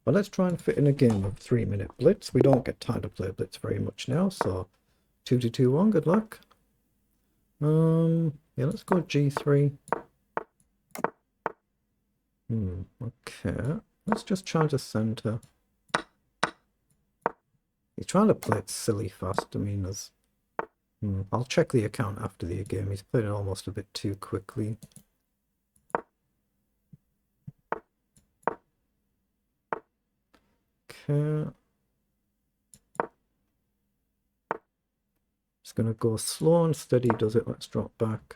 But let's try and fit in a game of 3-minute blitz. We don't get time to play blitz very much now, so 2-2-2-1, good luck. Yeah, let's go G3. Okay. Let's just try to center. He's trying to play it silly fast. I mean, there's... I'll check the account after the game. He's played it almost a bit too quickly. Okay. Just gonna go slow and steady, does it? Let's drop back.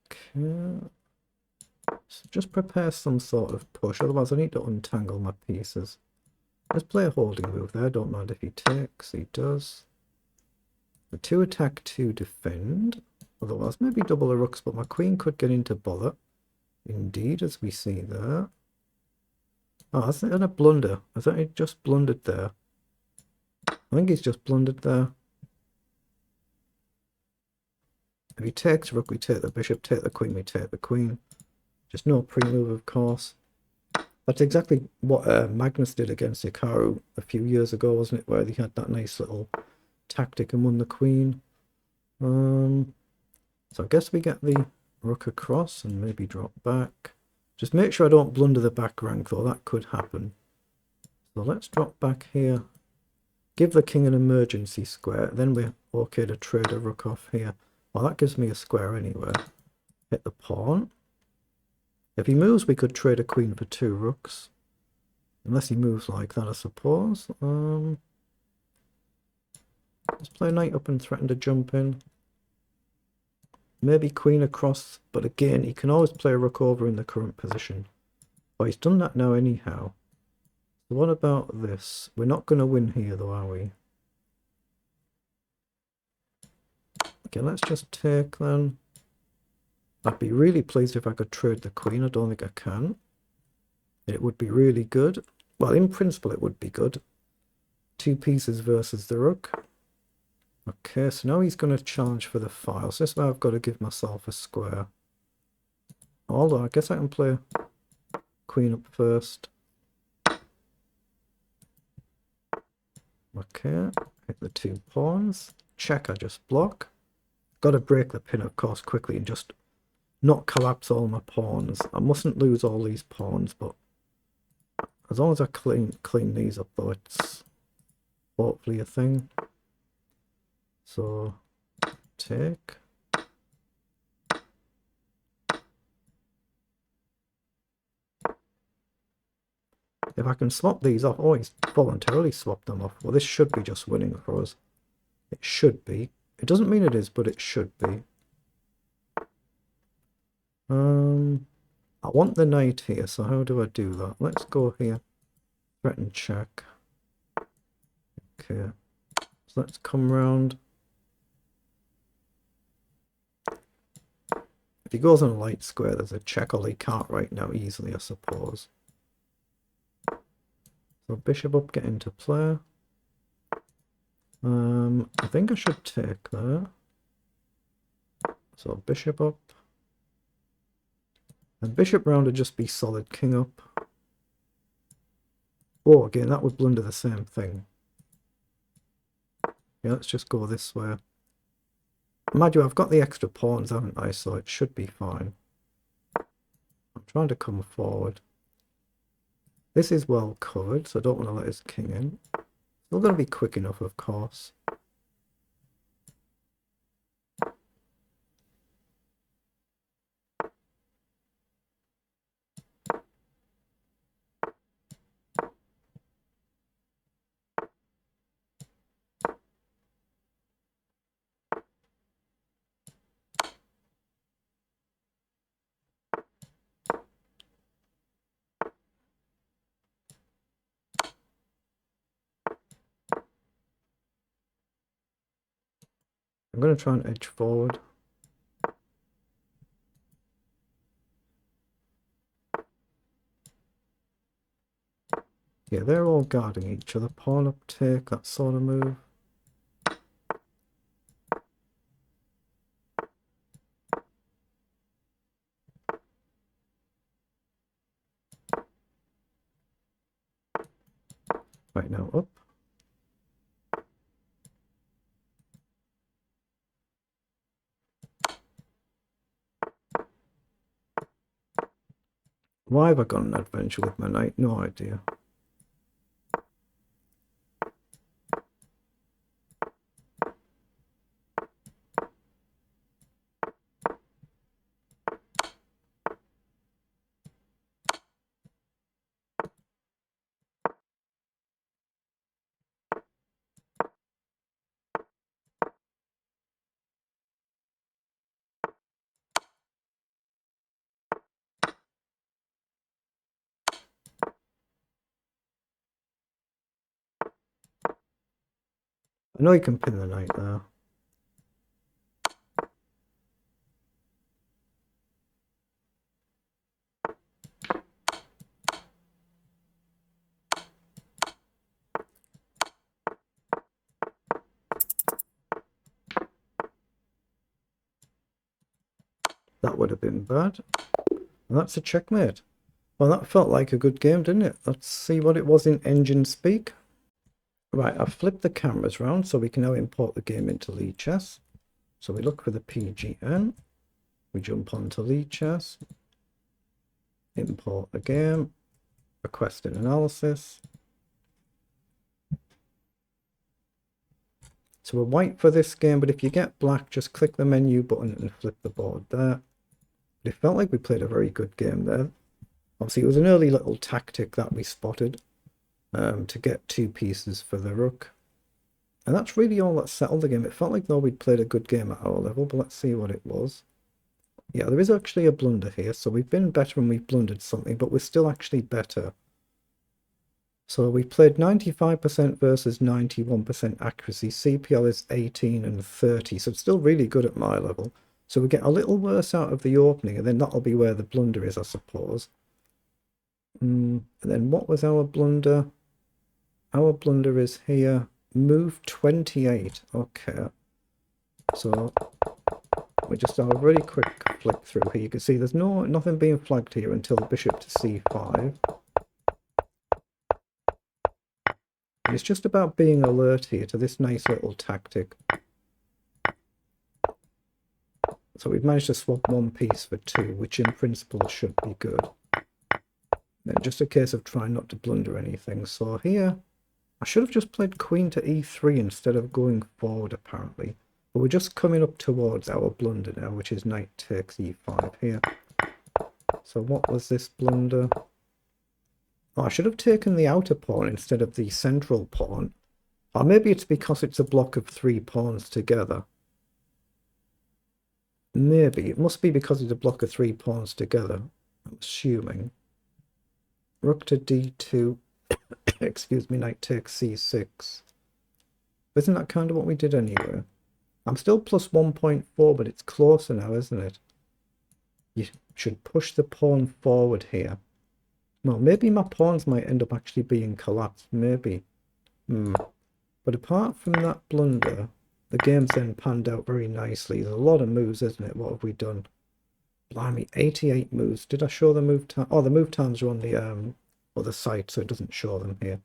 Okay. So just prepare some sort of push, otherwise I need to untangle my pieces. Let's play a holding move there. Don't mind if he takes. He does. The 2 attack, 2 defend. Otherwise, maybe double the rooks, but my queen could get into bother. Indeed, as we see there. Oh, is it a blunder? Has that he just blundered there? I think he's just blundered there. If he takes rook, we take the bishop. Take the queen, we take the queen. Just no pre-move, of course. That's exactly what Magnus did against Hikaru a few years ago, wasn't it? Where he had that nice little tactic and won the queen. So I guess we get the rook across and maybe drop back. Just make sure I don't blunder the back rank, though. That could happen. So let's drop back here. Give the king an emergency square. Then we're okay to trade a rook off here. Well, that gives me a square anyway. Hit the pawn. If he moves, we could trade a queen for 2 rooks. Unless he moves like that, I suppose. Let's play knight up and threaten to jump in. Maybe queen across, but again, he can always play a rook over in the current position. Oh, he's done that now anyhow. So what about this? We're not going to win here though, are we? Okay, let's just take then. I'd be really pleased if I could trade the queen. I don't think I can. It would be really good. Well, in principle, it would be good. 2 pieces versus the rook. Okay, so now he's going to challenge for the file. So this is where I've got to give myself a square. Although, I guess I can play queen up first. Okay, hit the 2 pawns. Check, I just block. Got to break the pin, of course, quickly and just not collapse all my pawns. I mustn't lose all these pawns, but as long as I clean these up, though, it's hopefully a thing. So, take. If I can swap these off, oh, he's voluntarily swapped them off. Well, this should be just winning for us. It should be. It doesn't mean it is, but it should be. I want the knight here, so how do I do that? Let's go here. Threaten check. Okay. So let's come round. If he goes on a light square, there's a check, although he can't right now easily, I suppose. So bishop up, get into play. I think I should take there. So bishop up. And bishop round would just be solid king up. Oh, again, that would blunder the same thing. Yeah, let's just go this way. Mind you, I've got the extra pawns, haven't I? So it should be fine. I'm trying to come forward. This is well covered, so I don't want to let his king in. Still going to be quick enough, of course. I'm going to try and edge forward. Yeah, they're all guarding each other. Pawn up, take, that sort of move. Right now, up. Why have I gone on an adventure with my knight? No idea. I know you can pin the knight there. That would have been bad. And that's a checkmate. Well, that felt like a good game, didn't it? Let's see what it was in engine speak. Right, I've flipped the cameras round so we can now import the game into Lichess. So we look for the PGN. We jump onto Lichess. Import the game. Request an analysis. So we're white for this game, but if you get black, just click the menu button and flip the board there. But it felt like we played a very good game there. Obviously, it was an early little tactic that we spotted to get 2 pieces for the rook. And that's really all that settled the game. It felt like though we'd played a good game at our level, but let's see what it was. Yeah, there is actually a blunder here. So we've been better and we've blundered something, but we're still actually better. So we played 95% versus 91% accuracy. CPL is 18 and 30, so it's still really good at my level. So we get a little worse out of the opening, and then that'll be where the blunder is, I suppose. And then what was our blunder? Our blunder is here. Move 28. Okay. So we just have a really quick flick through here. You can see there's nothing being flagged here until bishop to c5. And it's just about being alert here to this nice little tactic. So we've managed to swap 1 piece for 2, which in principle should be good. Then just a case of trying not to blunder anything. So here, I should have just played queen to e3 instead of going forward apparently. But we're just coming up towards our blunder now, which is knight takes e5 here. So what was this blunder? Oh, I should have taken the outer pawn instead of the central pawn. Or maybe it's because it's a block of 3 pawns together. Maybe. It must be because it's a block of 3 pawns together, I'm assuming. Rook to d2. Excuse me, knight takes c6. Isn't that kind of what we did anyway? I'm still plus 1.4, but it's closer now, isn't it? You should push the pawn forward here. Well, maybe my pawns might end up actually being collapsed, maybe. But apart from that blunder, the game's then panned out very nicely. There's a lot of moves, isn't it? What have we done? Blimey, 88 moves. Did I show the move time? Oh, the move times are on the other site, so it doesn't show them here.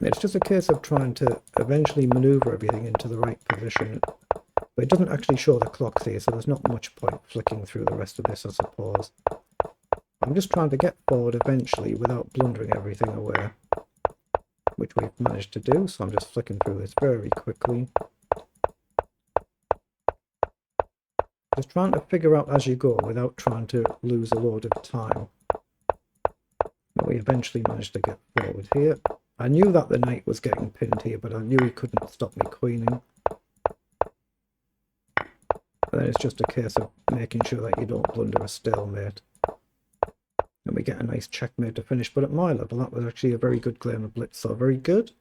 It's just a case of trying to eventually maneuver everything into the right position. But it doesn't actually show the clocks here, so there's not much point flicking through the rest of this, I suppose. I'm just trying to get forward eventually without blundering everything away, which we've managed to do, so I'm just flicking through this very quickly. Just trying to figure out as you go without trying to lose a load of time. But we eventually managed to get forward here. I knew that the knight was getting pinned here, but I knew he couldn't stop me queening. And then it's just a case of making sure that you don't blunder a stalemate. And we get a nice checkmate to finish. But at my level, that was actually a very good game of blitz. So very good.